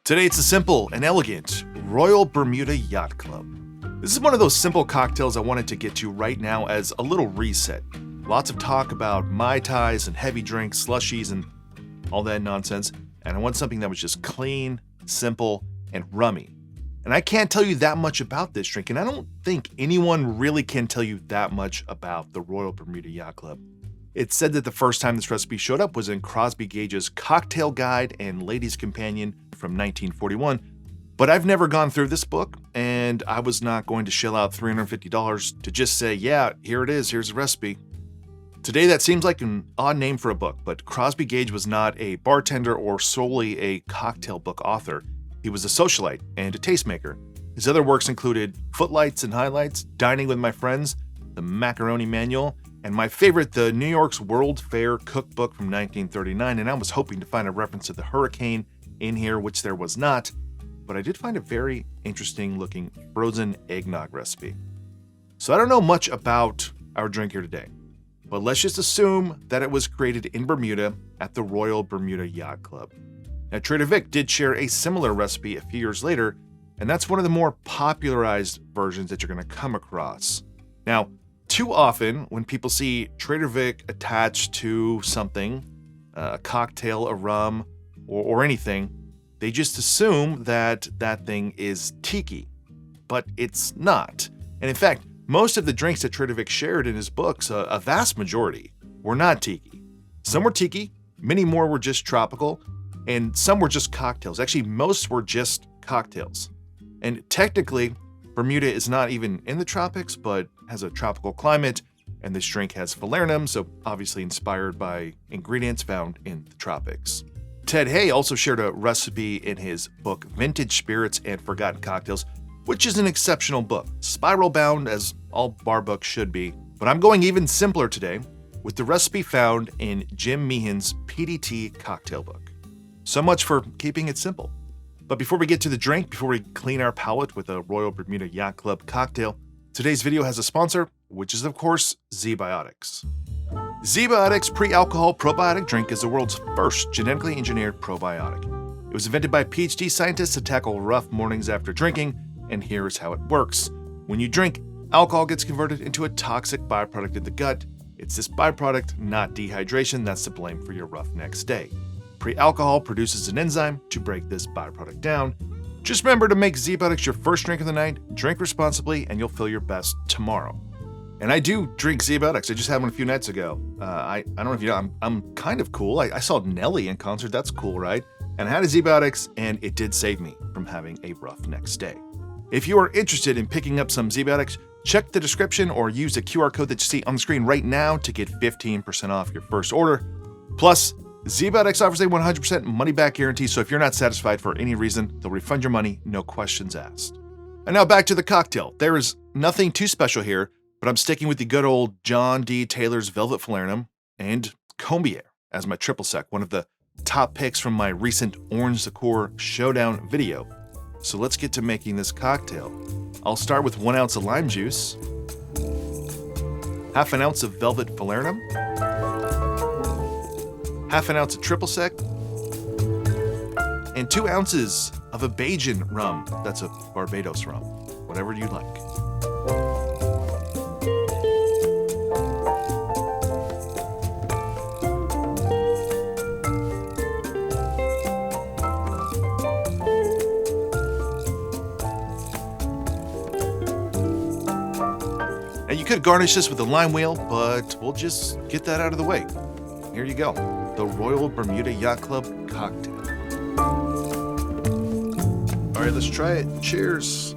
Today it's a simple and elegant Royal Bermuda Yacht Club. This is one of those simple cocktails I wanted to get to right now as a little reset. Lots of talk about Mai Tais and heavy drinks, slushies, and all that nonsense, and I want something that was just clean, simple, and rummy. And I can't tell you that much about this drink, and I don't think anyone really can tell you that much about the Royal Bermuda Yacht Club. It's said that the first time this recipe showed up was in Crosby Gage's Cocktail Guide and Ladies' Companion from 1941, but I've never gone through this book, and I was not going to shell out $350 to just say, yeah, here it is, here's the recipe. Today that seems like an odd name for a book, but Crosby Gage was not a bartender or solely a cocktail book author. He was a socialite and a tastemaker. His other works included Footlights and Highlights, Dining with My Friends, The Macaroni Manual, and my favorite, the New York's World Fair Cookbook from 1939, and I was hoping to find a reference to the hurricane in here, which there was not, but I did find a very interesting looking frozen eggnog recipe. So I don't know much about our drink here today, but let's just assume that it was created in Bermuda at the Royal Bermuda Yacht Club. Now, Trader Vic did share a similar recipe a few years later, and that's one of the more popularized versions that you're going to come across. Now, too often, when people see Trader Vic attached to something, a cocktail, a rum, or anything, they just assume that that thing is tiki, but it's not. And in fact, most of the drinks that Trader Vic shared in his books, a vast majority, were not tiki. Some were tiki, many more were just tropical, and some were just cocktails. Actually, most were just cocktails. And technically, Bermuda is not even in the tropics, but has a tropical climate, and this drink has falernum, so obviously inspired by ingredients found in the tropics. Ted Hay also shared a recipe in his book Vintage Spirits and Forgotten Cocktails, which is an exceptional book, spiral bound as all bar books should be, but I'm going even simpler today with the recipe found in Jim Meehan's PDT cocktail book. So much for keeping it simple. But before we get to the drink, before we clean our palate with a Royal Bermuda Yacht Club cocktail, today's video has a sponsor, which is of course ZBiotics. ZBiotics pre-alcohol probiotic drink is the world's first genetically engineered probiotic. It was invented by PhD scientists to tackle rough mornings after drinking, and here's how it works. When you drink, alcohol gets converted into a toxic byproduct in the gut. It's this byproduct, not dehydration, that's to blame for your rough next day. Pre-alcohol produces an enzyme to break this byproduct down. Just remember to make ZBiotics your first drink of the night, drink responsibly, and you'll feel your best tomorrow. And I do drink ZBiotics. I just had one a few nights ago. I don't know if you know, I'm kind of cool. I saw Nelly in concert. That's cool, right? And I had a ZBiotics, and it did save me from having a rough next day. If you are interested in picking up some ZBiotics, check the description or use the QR code that you see on the screen right now to get 15% off your first order. Plus, ZBiotics offers a 100% money-back guarantee, so if you're not satisfied for any reason, they'll refund your money, no questions asked. And now back to the cocktail. There is nothing too special here, but I'm sticking with the good old John D. Taylor's Velvet Falernum and Combier as my triple sec, one of the top picks from my recent Orange Liqueur Showdown video. So let's get to making this cocktail. I'll start with 1 ounce of lime juice, half an ounce of Velvet Falernum, half an ounce of triple sec, and 2 ounces of a Bajan rum. That's a Barbados rum, whatever you like. And you could garnish this with a lime wheel, but we'll just get that out of the way. Here you go, the Royal Bermuda Yacht Club cocktail. All right, let's try it. Cheers.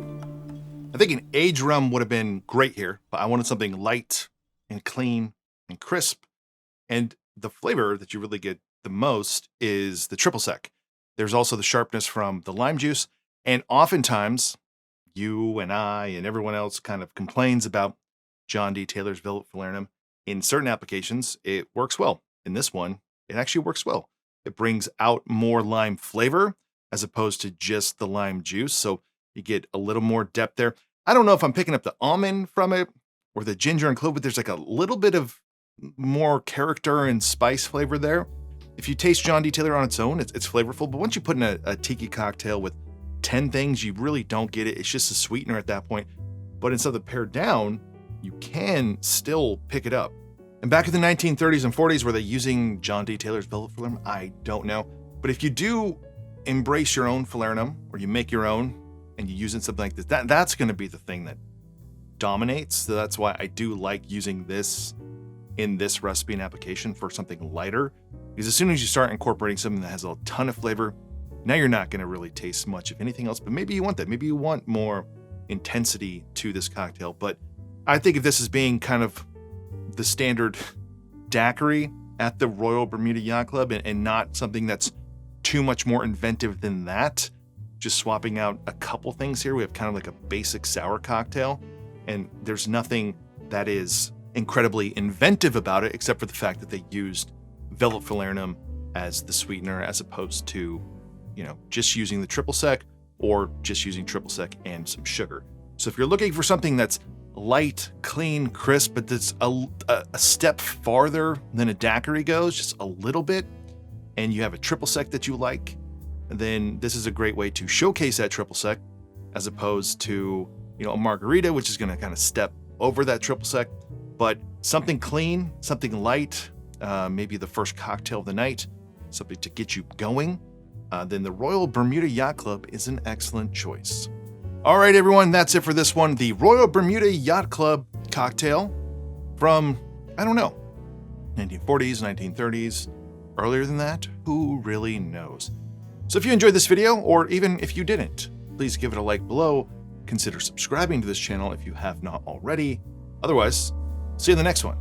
I think an aged rum would have been great here, but I wanted something light and clean and crisp. And the flavor that you really get the most is the triple sec. There's also the sharpness from the lime juice. And oftentimes, you and I and everyone else kind of complains about John D. Taylor's Velvet Falernum. In certain applications, it works well. In this one, it actually works well. It brings out more lime flavor as opposed to just the lime juice. So you get a little more depth there. I don't know if I'm picking up the almond from it or the ginger and clove, but there's like a little bit of more character and spice flavor there. If you taste John D. Taylor on its own, it's flavorful, but once you put in a tiki cocktail with 10 things, you really don't get it. It's just a sweetener at that point. But instead of pared down, you can still pick it up. And back in the 1930s and 40s, were they using John D. Taylor's Velvet Falernum? I don't know. But if you do embrace your own Falernum, or you make your own, and you use it in something like this, that's going to be the thing that dominates. So that's why I do like using this in this recipe and application for something lighter. Because as soon as you start incorporating something that has a ton of flavor, now you're not going to really taste much of anything else. But maybe you want that. Maybe you want more intensity to this cocktail. But I think of this as being kind of the standard daiquiri at the Royal Bermuda Yacht Club, and not something that's too much more inventive than that. Just swapping out a couple things here. We have kind of like a basic sour cocktail, and there's nothing that is incredibly inventive about it, except for the fact that they used Velvet Falernum as the sweetener, as opposed to, just using the triple sec, or just using triple sec and some sugar. So if you're looking for something that's light, clean, crisp, but that's a step farther than a daiquiri goes, just a little bit, and you have a triple sec that you like, then this is a great way to showcase that triple sec, as opposed to, a margarita, which is going to kind of step over that triple sec. But something clean, something light, maybe the first cocktail of the night, something to get you going, then the Royal Bermuda Yacht Club is an excellent choice. All right, everyone, that's it for this one. The Royal Bermuda Yacht Club cocktail from, 1940s, 1930s, earlier than that, who really knows? So if you enjoyed this video, or even if you didn't, please give it a like below. Consider subscribing to this channel if you have not already. Otherwise, see you in the next one.